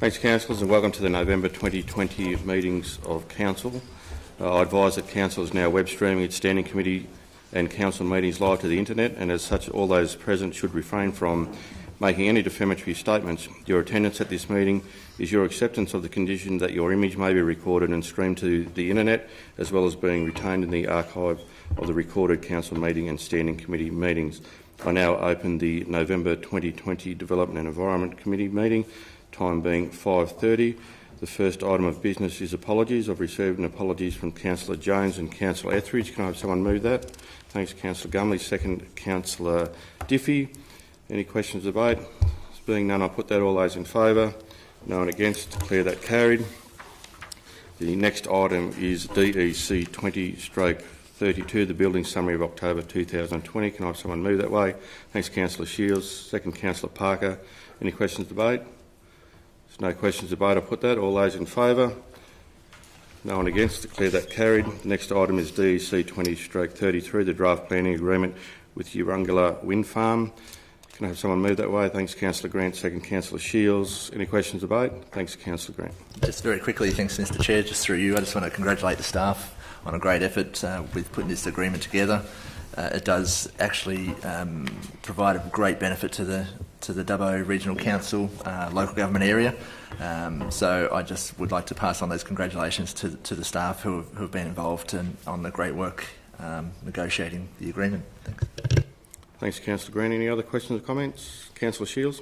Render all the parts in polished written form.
Thanks, councillors, and welcome to the November 2020 meetings of council. I advise that council is now web streaming its standing committee and council meetings live to the internet, and as such all those present should refrain from making any defamatory statements. Your attendance at this meeting is your acceptance of the condition that your image may be recorded and streamed to the internet, as well as being retained in the archive of the recorded council meeting and standing committee meetings. I now open the November 2020 Development and Environment Committee meeting, time being 5:30. The first item of business is apologies. I've received an apologies from Councillor Jones and Councillor Etheridge. Can I have someone move that? Thanks, Councillor Gumley. Second, Councillor Diffie. Any questions of debate? Being none, I'll put that. All those in favour? No one against. Declare that carried. The next item is DEC 20/32, the Building Summary of October 2020. Can I have someone move that way? Thanks, Councillor Shields. Second, Councillor Parker. Any questions of debate? There's no questions of debate. I'll put that. All those in favour? No one against. Declare that carried. The next item is DEC 20/33, the draft planning agreement with Urungula Wind Farm. Can I have someone move that way? Thanks, Councillor Grant. Second, Councillor Shields. Any questions of debate? Thanks, Councillor Grant. Just very quickly, thanks, Mr Chair. Just through you, I just want to congratulate the staff on a great effort with putting this agreement together. It does actually provide a great benefit to the Dubbo Regional Council local government area. So I just would like to pass on those congratulations to the staff who have been involved on the great work negotiating the agreement. Thanks. Thanks, Councillor Grant. Any other questions or comments? Councillor Shields.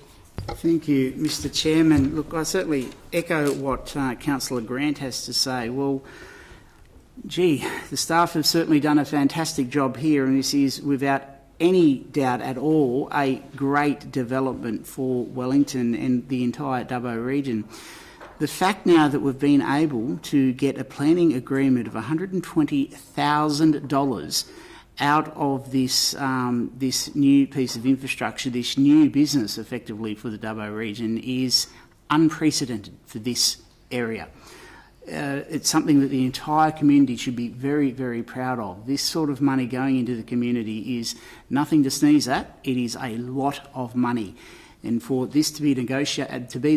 Thank you, Mr Chairman. Look, I certainly echo what Councillor Grant has to say. Well, gee, the staff have certainly done a fantastic job here, and this is, without any doubt at all, a great development for Wellington and the entire Dubbo region. The fact now that we've been able to get a planning agreement of $120,000 out of this this new piece of infrastructure, this new business effectively for the Dubbo region, is unprecedented for this area. It's something that the entire community should be very, very proud of. This sort of money going into the community is nothing to sneeze at. It is a lot of money. And for this to be the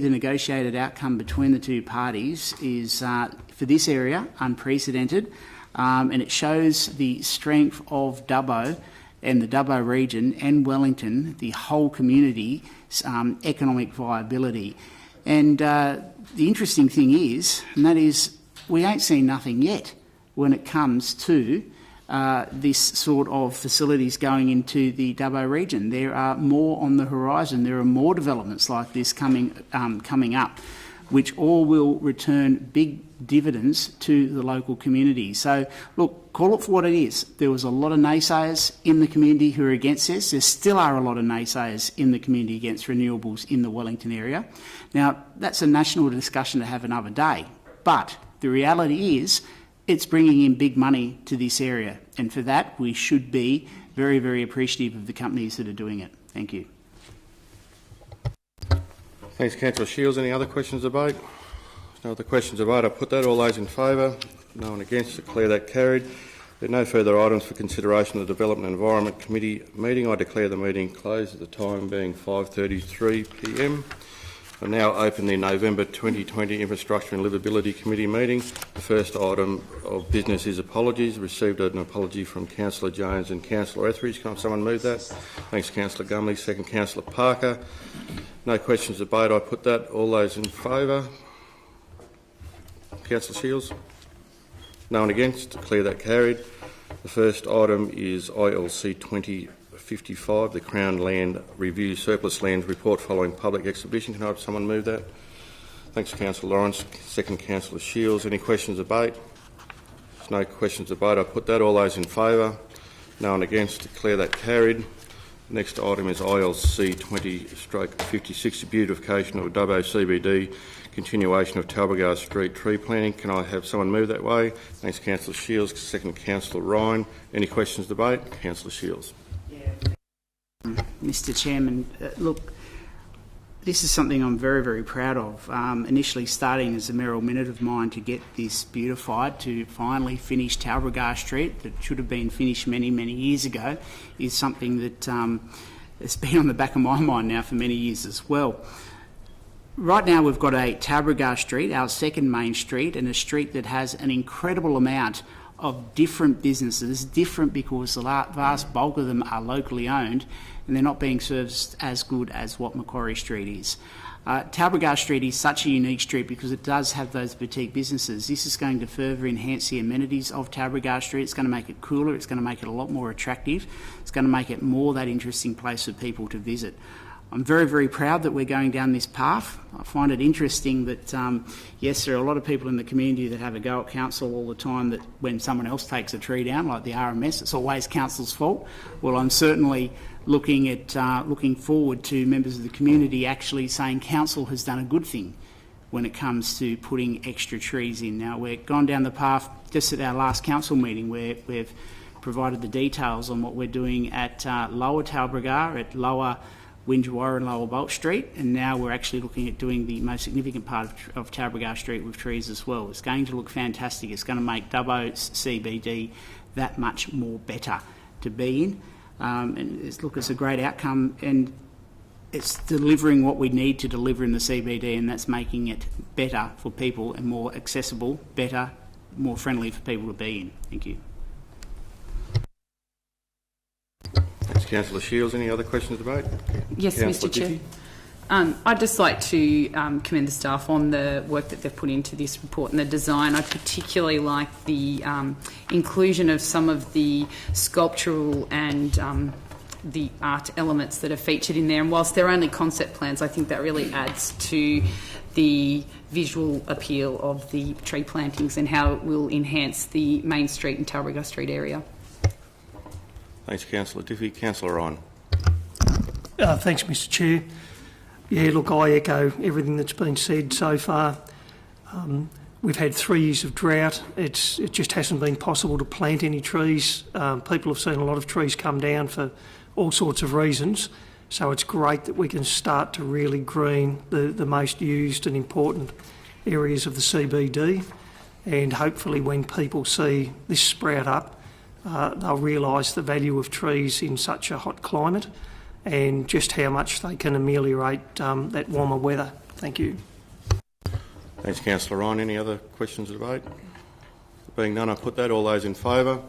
negotiated outcome between the two parties is, for this area, unprecedented. And it shows the strength of Dubbo and the Dubbo region and Wellington, the whole community's economic viability. And the interesting thing is, and that is, we ain't seen nothing yet when it comes to this sort of facilities going into the Dubbo region. There are more on the horizon. There are more developments like this coming up, which all will return big dividends to the local community. So, look, call it for what it is. There was a lot of naysayers in the community who are against this. There still are a lot of naysayers in the community against renewables in the Wellington area. Now, that's a national discussion to have another day. But the reality is it's bringing in big money to this area. And for that, we should be very, very appreciative of the companies that are doing it. Thank you. Thanks, Councillor Shields. Any other questions of debate? No other questions of debate. I'll put that. All those in favour? No one against. Declare that carried. There are no further items for consideration of the Development and Environment Committee meeting. I declare the meeting closed at the time being 5:33 p.m. I now open the November 2020 Infrastructure and Livability Committee meeting. The first item of business is apologies. I received an apology from Councillor Jones and Councillor Etheridge. Can someone move that? Thanks, Councillor Gumley. Second, Councillor Parker. No questions of debate. I put that. All those in favour? Councillor Shields? No one against. Declare that carried. The first item is ILC 2055, the Crown Land Review Surplus Lands Report following public exhibition. Can I have someone move that? Thanks, Councillor Lawrence. Second, Councillor Shields. Any questions of debate? There's no questions of debate. I put that. All those in favour? No one against. Declare that carried. The next item is ILC 20/56, the beautification of Dubbo CBD, continuation of Talbragar Street tree planting. Can I have someone move that way? Thanks, Councillor Shields. Second, Councillor Ryan. Any questions, debate? Councillor Shields. Mr Chairman, look, this is something I'm very, very proud of. Initially starting as a mayoral minute of mine to get this beautified, to finally finish Talbragar Street, that should have been finished many, many years ago, is something that has been on the back of my mind now for many years as well. Right now we've got a Talbragar Street, our second main street, and a street that has an incredible amount of different businesses, different because the vast bulk of them are locally owned and they're not being serviced as good as what Macquarie Street is. Talbragar Street is such a unique street because it does have those boutique businesses. This is going to further enhance the amenities of Talbragar Street. It's going to make it cooler, it's going to make it a lot more attractive, it's going to make it more that interesting place for people to visit. I'm very, very proud that we're going down this path. I find it interesting that, yes, there are a lot of people in the community that have a go at council all the time that when someone else takes a tree down, like the RMS, it's always council's fault. Well, I'm certainly looking forward to members of the community actually saying council has done a good thing when it comes to putting extra trees in. Now, we've gone down the path just at our last council meeting where we've provided the details on what we're doing at Lower Talbragar, at Lower Winjawara and Lower Bolt Street, and now we're actually looking at doing the most significant part of Talbragar Street with trees as well. It's going to look fantastic. It's going to make Dubbo's CBD that much more better to be in. And it's a great outcome, and it's delivering what we need to deliver in the CBD, and that's making it better for people and more accessible, better, more friendly for people to be in. Thank you. Thanks, Councillor Shields. Any other questions about? Yes, Mr. Chair. I'd just like to commend the staff on the work that they've put into this report and the design. I particularly like the inclusion of some of the sculptural and the art elements that are featured in there. And whilst they're only concept plans, I think that really adds to the visual appeal of the tree plantings and how it will enhance the Main Street and Talbragar Street area. Thanks, Councillor Diffie. Councillor Ryan. Thanks, Mr. Chair. Yeah, look, I echo everything that's been said so far. We've had 3 years of drought. It just hasn't been possible to plant any trees. People have seen a lot of trees come down for all sorts of reasons. So it's great that we can start to really green the most used and important areas of the CBD. And hopefully when people see this sprout up, they'll realise the value of trees in such a hot climate and just how much they can ameliorate that warmer weather. Thank you. Thanks, Councillor Ryan. Any other questions or debate? Being none, I put that. All those in favour?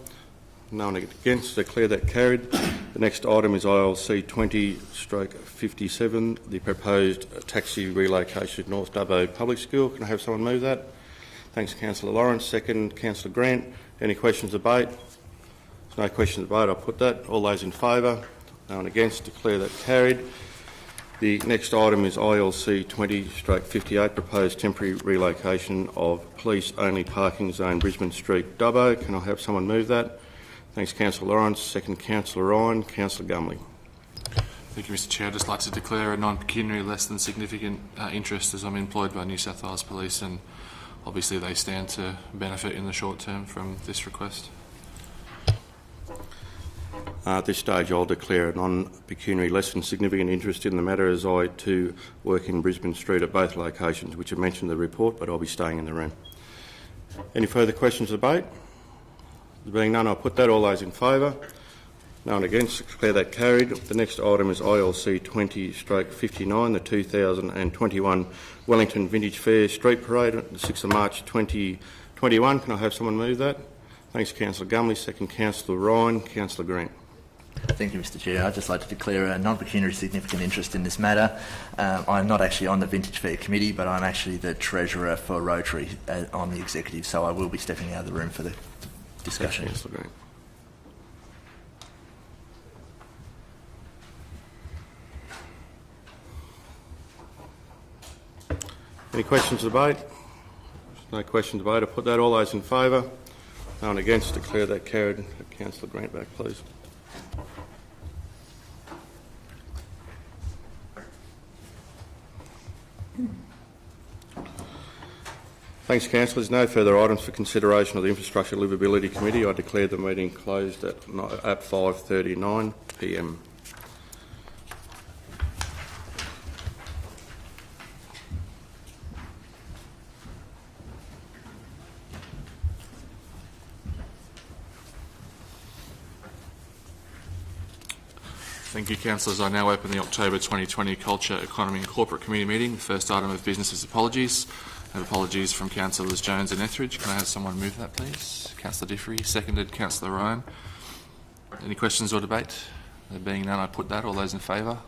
No one against. Declare that carried. The next item is ILC 20/57, the proposed taxi relocation at North Dubbo Public School. Can I have someone move that? Thanks, Councillor Lawrence. Second, Councillor Grant. Any questions or debate? There's no questions or debate. I'll put that. All those in favour? No one against. Declare that carried. The next item is ILC 20/58, proposed temporary relocation of police-only parking zone, Brisbane Street, Dubbo. Can I have someone move that? Thanks, Councillor Lawrence. Second, Councillor Ryan. Councillor Gumley. Thank you, Mr. Chair. I'd just like to declare a non-pecuniary less than significant interest, as I'm employed by New South Wales Police, and obviously they stand to benefit in the short term from this request. At this stage, I'll declare a non-pecuniary less than significant interest in the matter, as I too work in Brisbane Street at both locations, which are mentioned in the report, but I'll be staying in the room. Any further questions or debate? There being none, I'll put that. All those in favour? No one against. Declare that carried. The next item is ILC 20/59, the 2021 Wellington Vintage Fair Street Parade, the 6th of March 2021. Can I have someone move that? Thanks, Councillor Gumley. Second, Councillor Ryan. Councillor Grant. Thank you, Mr. Chair. I'd just like to declare a non-pecuniary significant interest in this matter. I'm not actually on the Vintage Fair Committee, but I'm actually the Treasurer for Rotary on the Executive, so I will be stepping out of the room for the discussion. Thanks, Councillor Grant. Any questions or debate? No questions or debate. I'll put that. All those in favour? No one against. Declare that carried. Councillor Grant back, please. Thanks, Councillors. No further items for consideration of the Infrastructure Livability Committee. I declare the meeting closed at 5:39 p.m. Thank you, councillors. I now open the October 2020 Culture, Economy and Corporate Committee meeting. The first item of business is apologies. I have apologies from councillors Jones and Etheridge. Can I have someone move that, please? Councillor Diffrey, seconded. Councillor Ryan. Any questions or debate? There being none, I put that. All those in favour?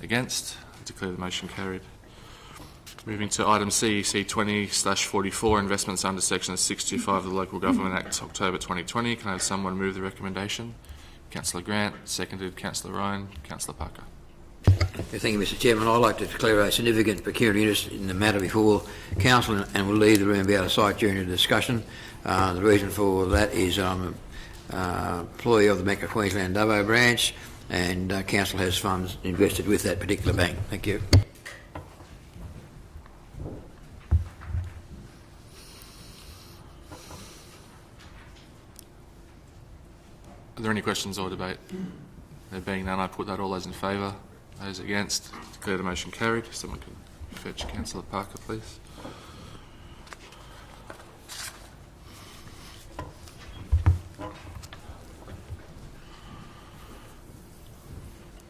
Against? I declare the motion carried. Moving to item CEC 20/44, investments under section 625 of the Local Government Act, October 2020. Can I have someone move the recommendation? Councillor Grant, seconded. Councillor Ryan. Councillor Parker. Thank you, Mr. Chairman. I'd like to declare a significant pecuniary interest in the matter before Council and will leave the room and be out of sight during the discussion. The reason for that is I'm an employee of the Bank of Queensland Dubbo branch, and Council has funds invested with that particular bank. Thank you. Are there any questions or debate? There being none, I put that. All those in favour? Those against? Declare the motion carried. If someone can fetch Councillor Parker, please.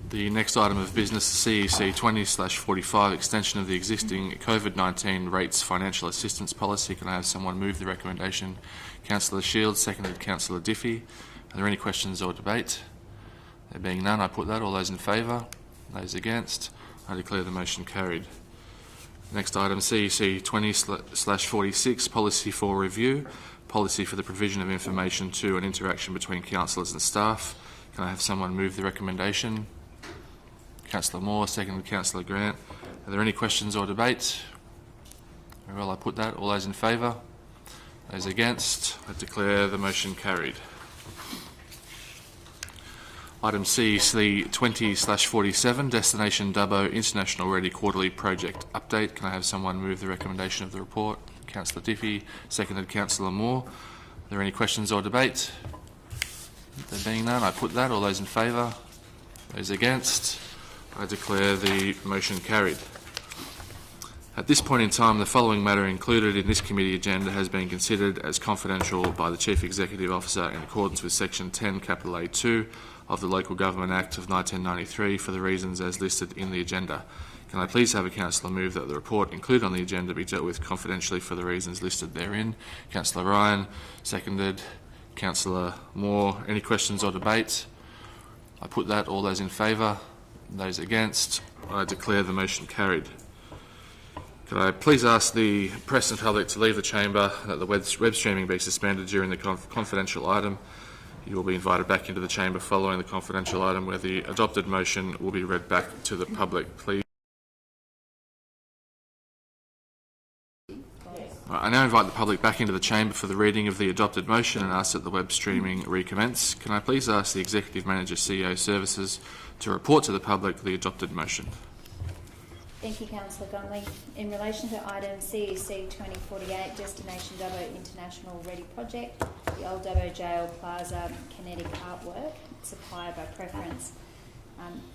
The next item of business, CEC 20/45, extension of the existing COVID-19 rates financial assistance policy. Can I have someone move the recommendation? Councillor Shields, seconded. Councillor Diffie. Are there any questions or debate? There being none, I put that. All those in favour? Those against? I declare the motion carried. Next item, CEC 20/46, policy for review, policy for the provision of information to and interaction between councillors and staff. Can I have someone move the recommendation? Councillor Moore, seconded. Councillor Grant. Are there any questions or debate? Very well, I put that. All those in favour? Those against? I declare the motion carried. Item CEC 20/47, Destination Dubbo International Ready Quarterly Project Update. Can I have someone move the recommendation of the report? Councillor Diffie, seconded. Councillor Moore. Are there any questions or debate? There being none, I put that. All those in favour? Those against? I declare the motion carried. At this point in time, the following matter included in this committee agenda has been considered as confidential by the Chief Executive Officer in accordance with Section 10 A2 of the Local Government Act of 1993 for the reasons as listed in the agenda. Can I please have a councillor move that the report included on the agenda be dealt with confidentially for the reasons listed therein? Councillor Ryan, seconded. Councillor Moore. Any questions or debate? I put that. All those in favour? Those against? I declare the motion carried. Could I please ask the press and public to leave the chamber, that the web streaming be suspended during the confidential item. You will be invited back into the chamber following the confidential item where the adopted motion will be read back to the public. Please. I now invite the public back into the chamber for the reading of the adopted motion and ask that the web streaming recommence. Can I please ask the Executive Manager, CEO Services, to report to the public the adopted motion? Thank you, Councillor Gonley. In relation to item CEC 2048, Destination Dubbo International Ready Project, the Old Dubbo Jail Plaza kinetic artwork, supplier by preference.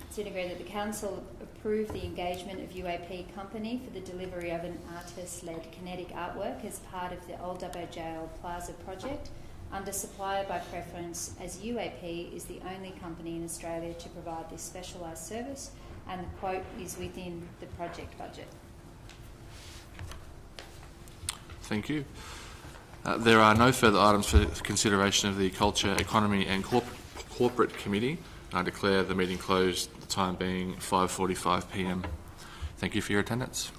It's been agreed that the Council approve the engagement of UAP Company for the delivery of an artist-led kinetic artwork as part of the Old Dubbo Jail Plaza project under supplier by preference, as UAP is the only company in Australia to provide this specialised service, and the quote is within the project budget. Thank you. There are no further items for consideration of the Culture, Economy and Corporate Committee. I declare the meeting closed, the time being 5:45 p.m. Thank you for your attendance.